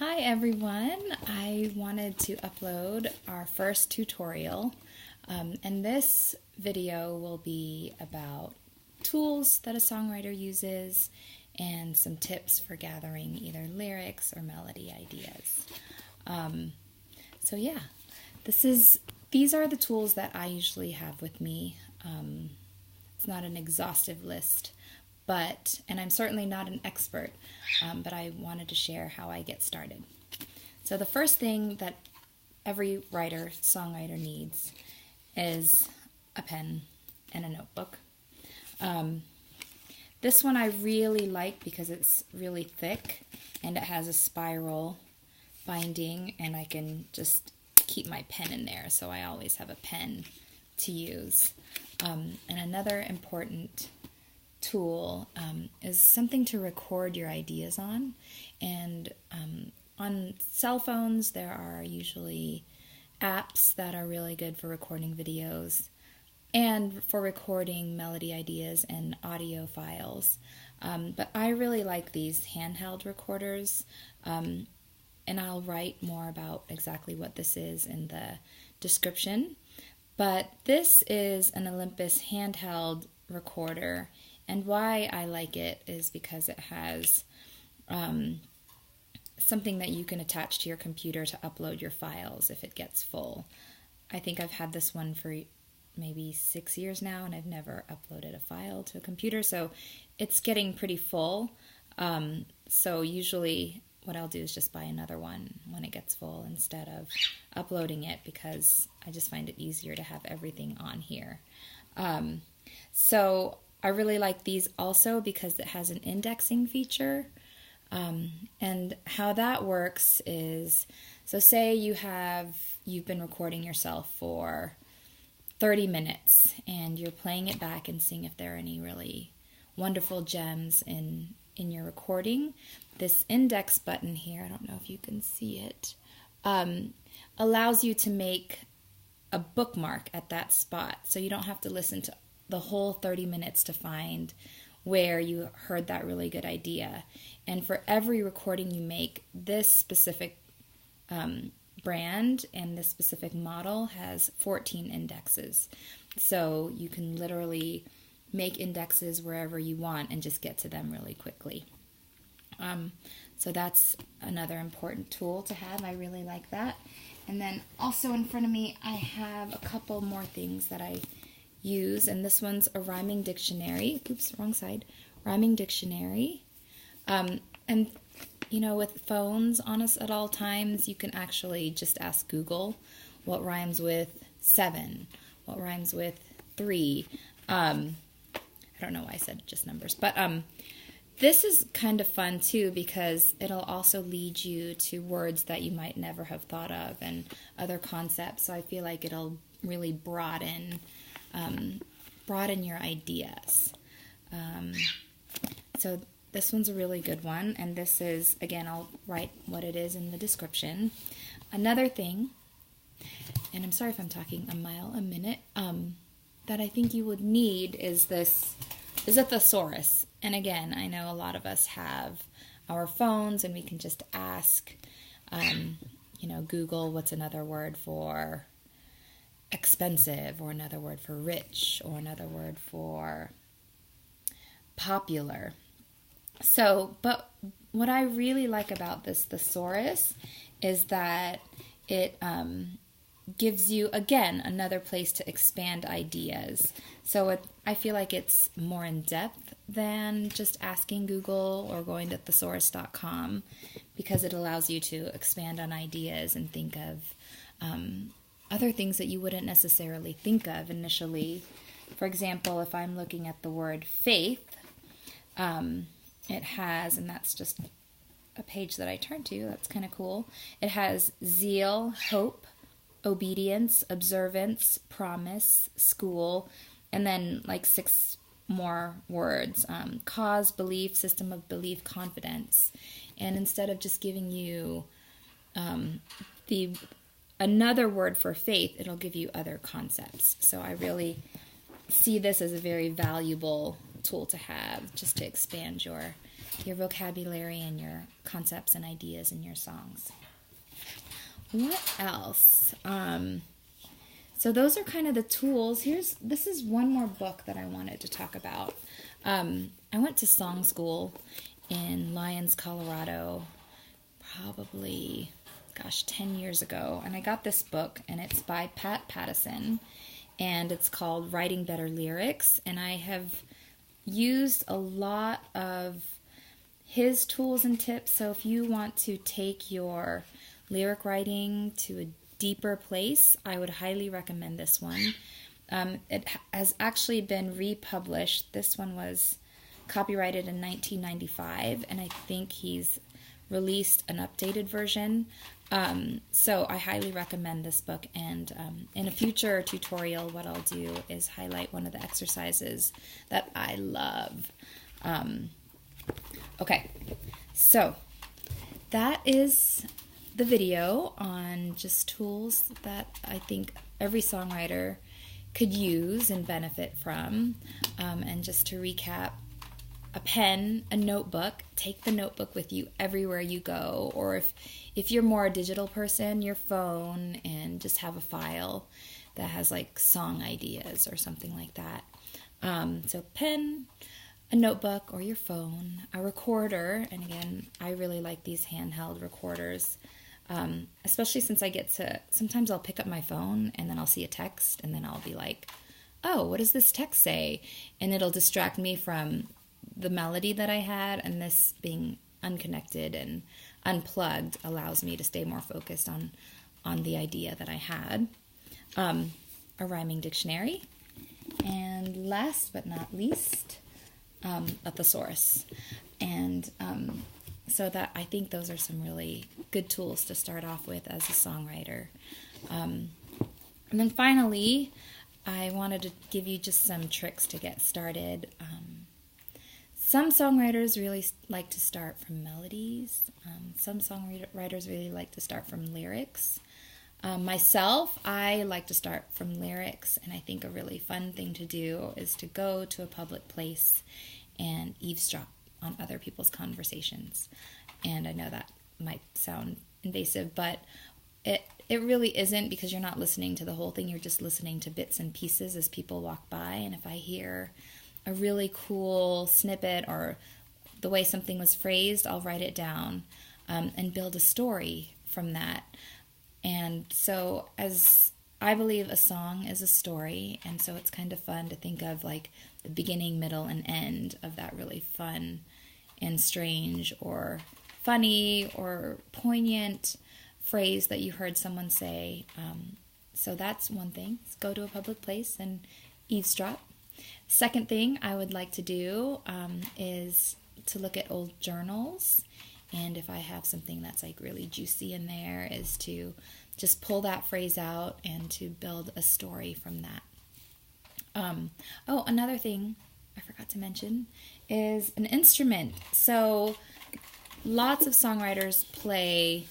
Hi everyone, I wanted to upload our first tutorial and this video will be about tools that a songwriter uses and some tips for gathering either lyrics or melody ideas. These are the tools that I usually have with me. It's not an exhaustive list, and I'm certainly not an expert, but I wanted to share how I get started. So the first thing that every songwriter needs is a pen and a notebook. This one I really like because it's really thick and it has a spiral binding and I can just keep my pen in there, so I always have a pen to use. And another important tool is something to record your ideas on, and on cell phones there are usually apps that are really good for recording videos and for recording melody ideas and audio files, but I really like these handheld recorders, and I'll write more about exactly what this is in the description. But this is an Olympus handheld recorder, and why I like it is because it has something that you can attach to your computer to upload your files if it gets full. I think I've had this one for maybe 6 years now, and I've never uploaded a file to a computer, so it's getting pretty full. So usually what I'll do is just buy another one when it gets full instead of uploading it, because I just find it easier to have everything on here. So I really like these also because it has an indexing feature. And how that works is, so say you've been recording yourself for 30 minutes and you're playing it back and seeing if there are any really wonderful gems in your recording. This index button here, I don't know if you can see it, allows you to make a bookmark at that spot, so you don't have to listen to the whole 30 minutes to find where you heard that really good idea. And for every recording you make, this specific brand and this specific model has 14 indexes. So you can literally make indexes wherever you want and just get to them really quickly. So that's another important tool to have. I really like that. And then also in front of me, I have a couple more things that I use, and this one's a rhyming dictionary. Oops, wrong side. Rhyming dictionary. And with phones on us at all times, you can actually just ask Google what rhymes with 7, what rhymes with 3. I don't know why I said just numbers, but this is kind of fun too because it'll also lead you to words that you might never have thought of and other concepts. So I feel like it'll really broaden your ideas. So this one's a really good one, and this is, again, I'll write what it is in the description. Another thing, and I'm sorry if I'm talking a mile a minute, that I think you would need is a Thesaurus. And again, I know a lot of us have our phones and we can just ask, Google, what's another word for expensive, or another word for rich, or another word for popular. So, but what I really like about this Thesaurus is that it gives you, again, another place to expand ideas. So I feel like it's more in depth than just asking Google or going to thesaurus.com, because it allows you to expand on ideas and think of other things that you wouldn't necessarily think of initially. For example, if I'm looking at the word faith, it has, and that's just a page that I turn to, that's kind of cool. It has zeal, hope, obedience, observance, promise, school, and then like 6 more words. Cause, belief, system of belief, confidence. And instead of just giving you another word for faith, it'll give you other concepts. So I really see this as a very valuable tool to have, just to expand your your vocabulary and your concepts and ideas in your songs. What else? So those are kind of the tools. This is one more book that I wanted to talk about. I went to song school in Lyons, Colorado, probably, 10 years ago. And I got this book, and it's by Pattison, and it's called Writing Better Lyrics. And I have used a lot of his tools and tips. So if you want to take your lyric writing to a deeper place, I would highly recommend this one. It has actually been republished. This one was copyrighted in 1995, and I think he's released an updated version. So I highly recommend this book, and in a future tutorial, what I'll do is highlight one of the exercises that I love. Okay, so that is the video on just tools that I think every songwriter could use and benefit from. And just to recap, a pen, a notebook, take the notebook with you everywhere you go, or if you're more a digital person, your phone, and just have a file that has like song ideas or something like that. So pen, a notebook, or your phone, a recorder, and again, I really like these handheld recorders, especially since sometimes I'll pick up my phone and then I'll see a text and then I'll be like, oh, what does this text say? And it'll distract me from the melody that I had, and this being unconnected and unplugged allows me to stay more focused on the idea that I had. A rhyming dictionary, and last but not least, a thesaurus. And so that I think those are some really good tools to start off with as a songwriter. And then finally, I wanted to give you just some tricks to get started. Some songwriters really like to start from melodies. Some songwriters really like to start from lyrics. Myself, I like to start from lyrics, and I think a really fun thing to do is to go to a public place and eavesdrop on other people's conversations. And I know that might sound invasive, but it really isn't, because you're not listening to the whole thing. You're just listening to bits and pieces as people walk by. And if I hear a really cool snippet or the way something was phrased, I'll write it down and build a story from that. And so, as I believe a song is a story, and so it's kind of fun to think of like the beginning, middle, and end of that really fun and strange or funny or poignant phrase that you heard someone say. So that's one thing, is go to a public place and eavesdrop. Second thing I would like to do is to look at old journals, and if I have something that's like really juicy in there, is to just pull that phrase out and to build a story from that. Another thing I forgot to mention is an instrument. So lots of songwriters play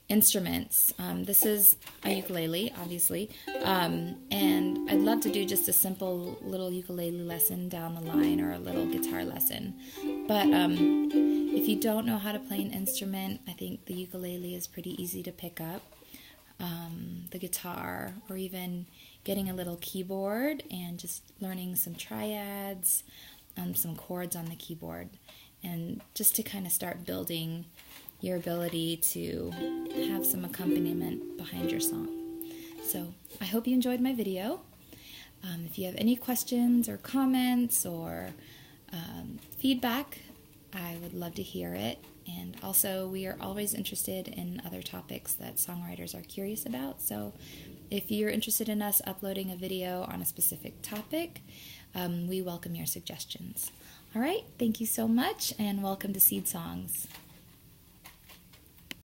instruments. This is a ukulele, obviously, and I'd love to do just a simple little ukulele lesson down the line, or a little guitar lesson. But if you don't know how to play an instrument, I think the ukulele is pretty easy to pick up. The guitar, or even getting a little keyboard and just learning some triads, some chords on the keyboard, and just to kind of start building your ability to have some accompaniment behind your song. So I hope you enjoyed my video. If you have any questions or comments or feedback, I would love to hear it. And also, we are always interested in other topics that songwriters are curious about. So if you're interested in us uploading a video on a specific topic, we welcome your suggestions. All right, thank you so much, and welcome to Seed Songs.